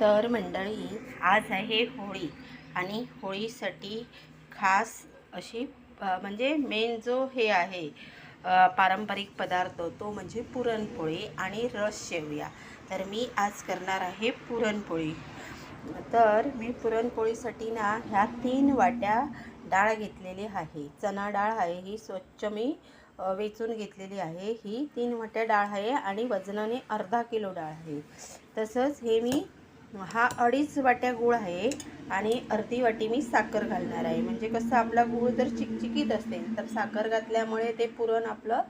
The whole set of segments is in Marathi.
तर मंडळी, आज आहे होळी आणि होळीसाठी खास अशी म्हणजे मेन जो हे आहे पारंपरिक पदार्थ तो म्हणजे पुरणपोळी आणि रस शेवया. तर मी आज करणार आहे पुरणपोळी. तर मी पुरणपोळीसाठी ना ह्या 3 वाट्या डाळ घेतलेली आहे. चणा डाळ आहे, ही स्वच्छ मी वेचून घेतलेली आहे. ही 3 वाट्या डाळ आहे आणि वजनाने अर्धा किलो डाळ आहे. तसंच हे मी हा 2.5 वाट्या गूळ आहे आणि अर्धी वाटी मी साखर घालणार आहे. म्हणजे कसं आपला गूळ जर चिकचिकीत असेल तर साखर घातल्यामुळे ते पुरण आपलं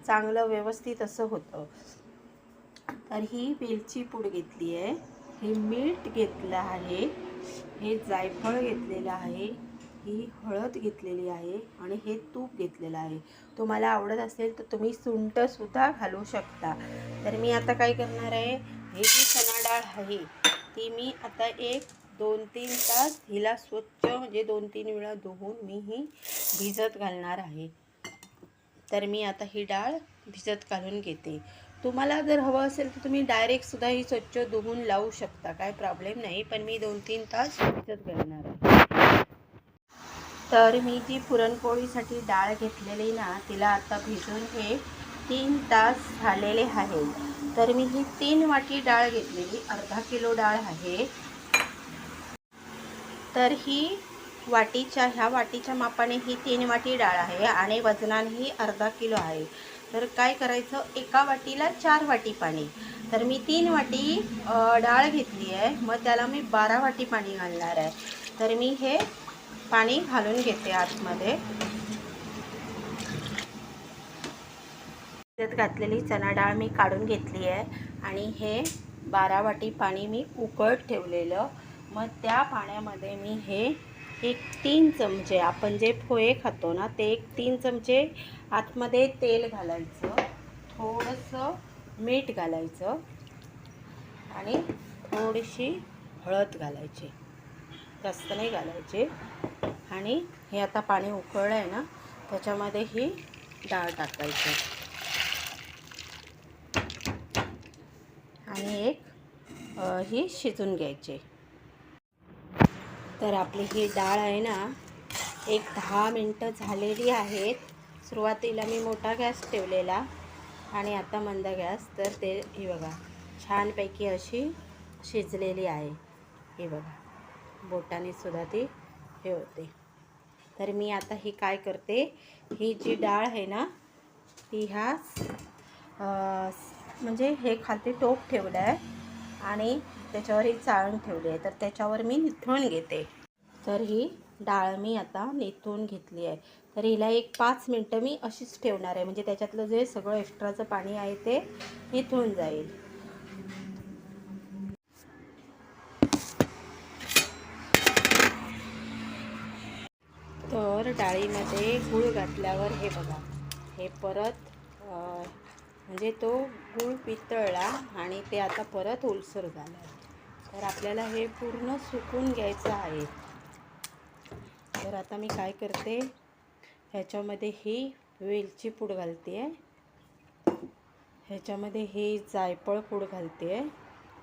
चांगलं व्यवस्थित असं होतं. तर ही वेलची पूड घेतली आहे, हे मीठ घेतलं आहे, हे जायफळ घेतलेलं आहे, ही हळद घेतलेली आहे आणि हे तूप घेतलेलं आहे. तुम्हाला आवडत असेल तर तुम्ही सुंठसुद्धा घालू शकता. तर मी आता काय करणार आहे, हे जी चणा डाळ आहे ती मी आता 1-2-3 तास हिला स्वच्छ म्हणजे 2-3 वेळा धुवून मी ही भिजत घालणार आहे. तर मी आता ही डाळ भिजत घालून घेते. तुम्हाला जर हवं असेल तर तुम्ही डायरेक्टसुद्धा ही स्वच्छ धुवून लावू शकता, काय प्रॉब्लेम नाही. पण मी 2-3 तास भिजत घालणार आहे. तर मी जी पुरणपोळीसाठी डाळ घेतलेली ना तिला आता भिजून हे 3 तास झालेले आहे. तर मी ही 3 वाटी डाळ घेतलेली, अर्धा किलो डाळ आहे. तर ही ह्या वाटीच्या मापाने ही 3 वाटी डाळ आहे आणि वजनाने ही अर्धा किलो आहे. तर काय करायचं, एका वाटीला 4 वाटी पाणी. तर मी 3 वाटी डाळ घेतली आहे, मग त्याला मी 12 वाटी पाणी घालणार आहे. तर मी हे पाणी घालून घेते आतमध्ये. त्यात घातलेली चणा डाळ मी काढून घेतली आहे आणि हे 12 वाटी पाणी मी उकळत ठेवलेलं. मग त्या पाण्यामध्ये मी हे 3 चमचे, आपण जे पोहे खातो ना ते 3 चमचे आतमध्ये तेल घालायचं, थोडंसं मीठ घालायचं आणि थोडीशी हळद घालायची, जास्त नाही घालायचे. आणि हे आता पाणी उकळलं आहे ना त्याच्यामध्ये ही डाळ टाकायची आणि ही शिजून घ्यायची. तर आपली ही डाळ आहे ना 10 मिनटं झालेली आहेत. सुरुवातीला मी मोठा गॅस ठेवलेला आणि आता मंद गॅस. तर ते ही बघा छानपैकी अशी शिजलेली आहे. हे बघा बोटाने सुद्धा ती हे होते. तर मी आता ही काय करते, ही जी डाळ आहे ना ती म्हणजे हे खाली टोप ठेवलं आहे आणि त्याच्यावर ही चाळण ठेवली आहे. तर त्याच्यावर मी निथळून घेते. तर ही डाळ मी आता निथळून घेतली आहे. तर हिला 5 मिनटं मी अशीच ठेवणार आहे, म्हणजे त्याच्यातलं जे सगळं एक्स्ट्राचं पाणी आहे ते निथळून जाईल. तर डाळीमध्ये गूळ घातल्यावर हे बघा हे परत म्हणजे तो गूळ पितळला आणि ते आता परत ओलसर झालं आहे. तर आपल्याला हे पूर्ण सुकून घ्यायचं आहे. तर आता मी काय करते, ह्याच्यामध्ये ही वेलची पूड घालते आहे, ह्याच्यामध्ये ही जायफळ पूड घालते आहे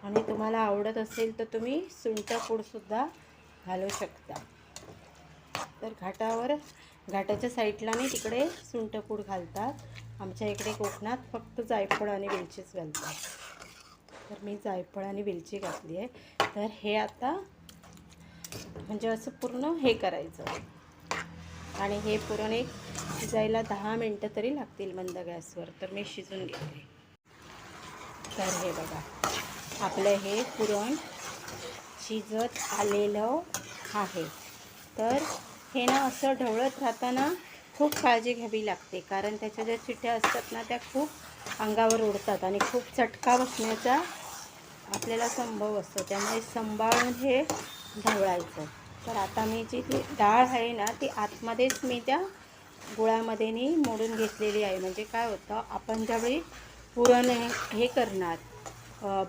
आणि तुम्हाला आवडत असेल तर तुम्ही सुंठ पूडसुद्धा घालू शकता. तर घाटाच्या साईडला नाही तिकडे सुंठपूड घालतात, आमच्या इकडे कोकणात फक्त जायफळ आणि वेलचीच घालतात. तर मी जायफळ आणि वेलची घातली आहे. तर हे आता म्हणजे असं पूर्ण हे करायचं आणि हे पुरण शिजायला 10 मिनटं तरी लागतील मंद गॅसवर. तर मी शिजून घेते. तर हे बघा आपलं हे पुरण शिजत आलेलं आहे. तर हे ना असं ढवळत राहताना खूप काळजी घ्यावी लागते, कारण त्याच्या ज्या चिट्या असतात ना त्या खूप अंगावर उडतात आणि खूप चटका बसण्याचा आपल्याला संभव असतो. त्यामुळे सांभाळून हे ढवळायचं. तर आता मी जी ती डाळ आहे ना ती आतमध्येच मी त्या गुळामध्ये मोडून घेतलेली आहे. म्हणजे काय होतं, आपण ज्यावेळी पुरण हे करणार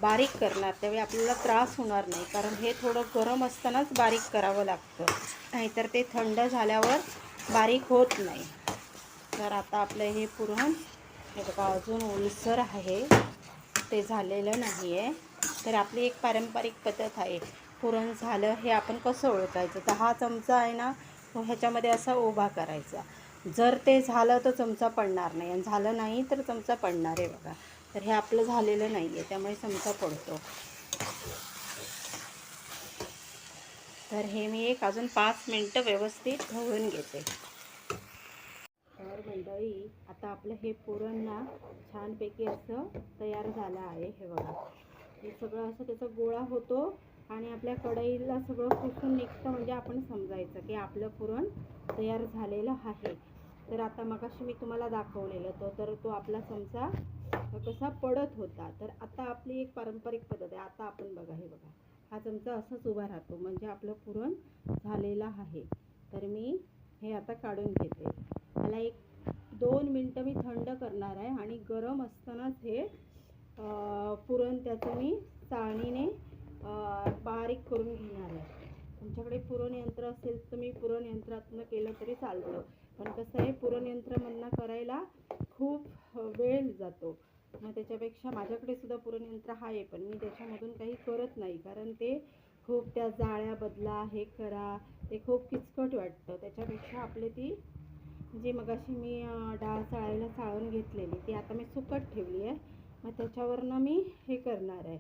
बारीक करणार त्यावेळी आपल्याला त्रास होणार नाही, कारण हे थोडं गरम असतानाच बारीक करावं लागतं, नाहीतर ते थंड झाल्यावर बारीक होत नाही. तर आता आपलं हे पुरण हे बघा अजून ओलसर आहे, ते झालेलं नाही आहे. तर आपली एक पारंपरिक पद्धत आहे. पुरण झालं हे आपण कसं ओळखायचं, तर हा चमचा आहे ना, तो ह्याच्यामध्ये असा उभा करायचा. जर ते झालं तर चमचा पडणार नाही, आणि झालं नाही तर चमचा पडणार आहे बघा. तर हे आपलं झालेलं नाही आहे, त्यामुळे चमचा पडतो. तर हे मी एक अजून 5 मिनटं व्यवस्थित ढवळून घेते. तर मंडळी, आता आपलं हे पुरण ना छानपैकी असं तयार झालं आहे. हे बघा, हे सगळं असं त्याचा गोळा होतो आणि आपल्या कढईला सगळं पुसून निघतं, म्हणजे आपण समजायचं की आपलं पुरण तयार झालेलं आहे. तर आता मगाशी मी तुम्हाला दाखवलेलं तर तो आपला चमचा कसा पडत होता. तर आता आपली एक पारंपरिक पद्धत आहे. आता आपण बघा, हे बघा, हा चमचा असाच उभा राहतो, म्हणजे आपलं पुरण झालेलं आहे. तर मी हे आता काढून घेते. मला 1-2 मिनटं मी थंड करणार आहे, आणि गरम असतानाच हे पुरण त्याचं मी चाळणीने बारीक करून घेणार आहे. तुमच्याकडे पुरण यंत्र असेल तर मी पुरण यंत्रातनं केलं तरी चालतं, पण कसं आहे, पुरण यंत्रामधनं करायला खूप वेळ जातो. मग त्याच्यापेक्षा माझ्याकडे सुद्धा पुरण यंत्र आहे, पण मी त्याच्यामधून काही करत नाही, कारण ते खूप त्या जाळ्या बदला, हे करा, ते खूप किचकट वाटतं. त्याच्यापेक्षा आपले ती जी मगाशी मी डाळ चाळायला चाळून घेतलेली, ती आता मी सुकट ठेवली आहे. मग त्याच्यावरनं मी हे करणार आहे.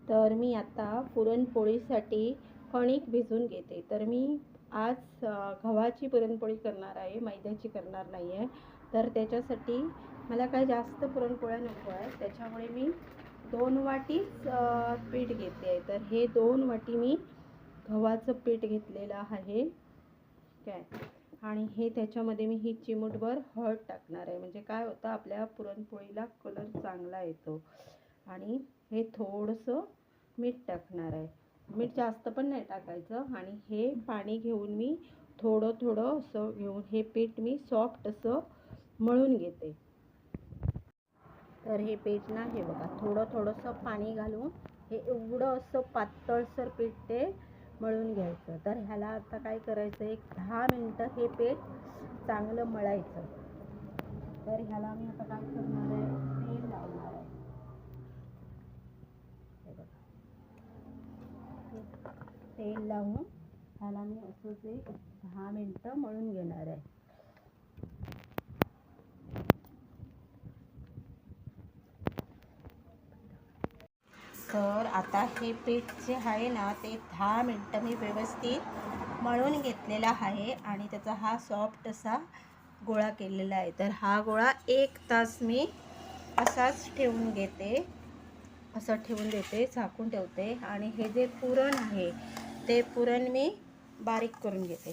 तर मी आता पुरणपोळीसाठी कणिक भिजवून घेते. तर मी आज गव्हाची पुरणपोळी करणार आहे, मैद्याची करणार नाही आहे. तर त्याच्यासाठी मला काही जास्त पुरणपोळ्या नको आहे, त्याच्यामुळे मी 2 वाटीच पीठ घेते आहे. तर हे 2 वाटी मी गव्हाचं पीठ घेतलेलं आहे काय, आणि हे त्याच्यामध्ये मी ही चिमूटभर हळद टाकणार आहे. म्हणजे काय होतं, आपल्या पुरणपोळीला कलर चांगला येतो. आणि हे थोडंसं मीठ टाकणार आहे. मीठ जास्त पण नाही टाकायचं. आणि हे पाणी घेऊन मी थोडं थोडं असं घेऊन हे पीठ मी सॉफ्ट असं मळून घेते. तर हे पीठ ना, हे बघा, थोडंसं पाणी घालून हे एवढं असं पातळसर पीठ ते मळून घ्यायचं. तर ह्याला आता काय करायचं, 10 मिनटं हे पीठ चांगलं मळायचं. तर ह्याला मी आता काय करणार आहे, तेल लावणार आहे. हे बघा, तेल लावून ह्याला मी असंच 10 मिनटं मळून घेणार आहे. तर आता हे पीठ जे आहे ना, ते 10 मिनटं मी व्यवस्थित मळून घेतलेला आहे, आणि त्याचा हा सॉफ्ट असा गोळा केलेला आहे. तर हा गोळा 1 तास मी असाच ठेवून घेते, असं ठेवून देते, झाकून ठेवते. आणि हे जे पुरण आहे ते पुरण मी बारीक करून घेते.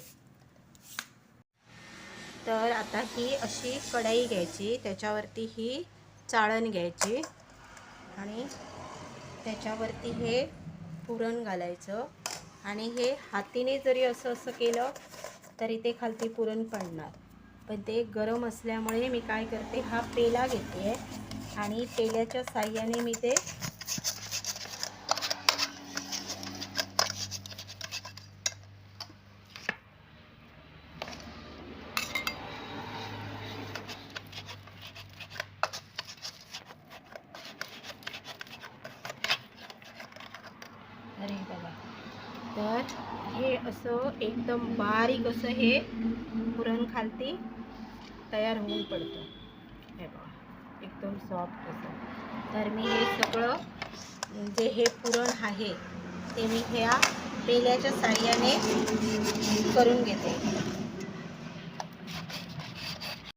तर आता ही अशी कढई घ्यायची, त्याच्यावरती ही चाळण घ्यायची, आणि त्याच्यावरती हे पुरण घालायचं. आणि हे हाताने जरी असं केलं तरी ते खालती पुरण पडणार, पण ते गरम असल्यामुळे मी काय करते, हा पेला घेते आहे, आणि पेल्याच्या साहाय्याने मी ते अरे बघा, तर हे असं एकदम बारीक असं हे पुरण खालती तयार होऊन पडतं. हे बघा, एकदम सॉफ्ट असं. तर मी हे सगळं जे हे पुरण आहे ते मी ह्या पेल्याच्या साहाय्याने करून घेते.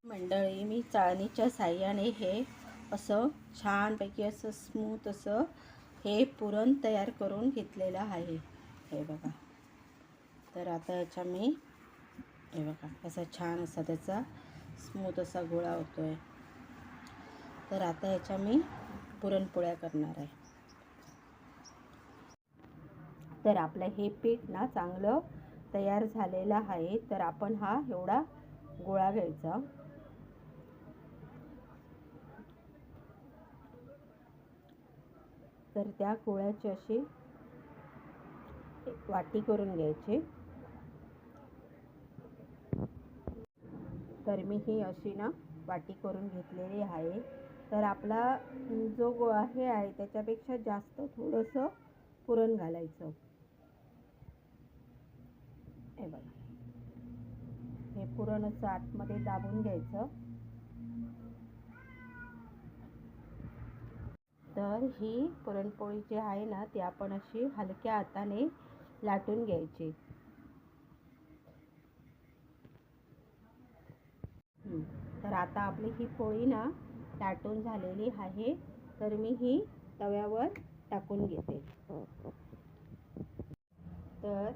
मंडळी, मी चाळणीच्या साहाय्याने हे असं छानपैकी असं स्मूथ असं हे पुरण तयार करून घेतलेलं आहे. हे बघा, तर आता याच्या मी हे बघा असा छान असा त्याचा स्मूथ असा गोळा होतो आहे. तर आता याच्या मी पुरणपोळ्या करणार आहे. तर आपलं हे पीठ ना चांगलं तयार झालेलं आहे. तर आपण हा एवढा गोळा घ्यायचा, तर त्या गोळ्याची अशी वाटी करून घ्यायची. तर मी ही अशी ना वाटी करून घेतलेली आहे. तर आपला जो हे आहे त्याच्यापेक्षा जास्त थोडंसं पुरण घालायचं. हे बघा, हे पुरण असं आतमध्ये दाबून घ्यायचं. तर ही पुरणपोळी जी आहे ना ती आपण अशी हलक्या हाताने लाटून घ्यायची. तर आता आपली ही पोळी ना लाटून झालेली आहे. तर मी ही तव्यावर टाकून घेते. तर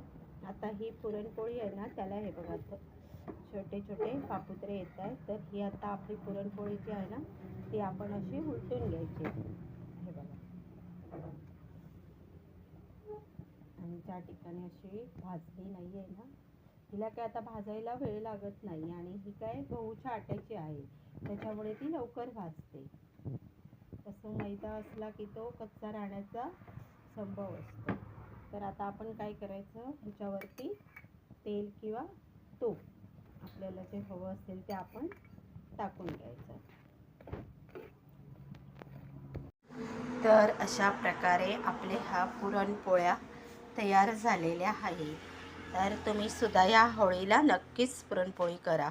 आता ही पुरणपोळी आहे ना त्याला हे बघा छोटे छोटे पापुत्रे येत आहेत. तर ही आता आपली पुरणपोळी जी आहे ना ती आपण अशी उलटून घ्यायची. हे बघा, आणि ज्या ठिकाणी अशी भाजली नाही आहे ना तिला काय आता भाजायला वेळ लागत नाही, आणि ही काय गहूच्या आट्याची आहे त्याच्यामुळे ती लवकर भाजते. तसं मैदा असला की तो कच्चा राहण्याचा संभव असतो. तर आता आपण काय करायचं, ह्याच्यावरती तेल किंवा तूप आपल्याला जे हवं असेल ते आपण टाकून घ्यायचं. तर अशा प्रकारे आपले हा पुरणपोळ्या तयार झालेल्या आहे. तर तुम्ही सुद्धा या होळीला नक्कीच पुरणपोळी करा.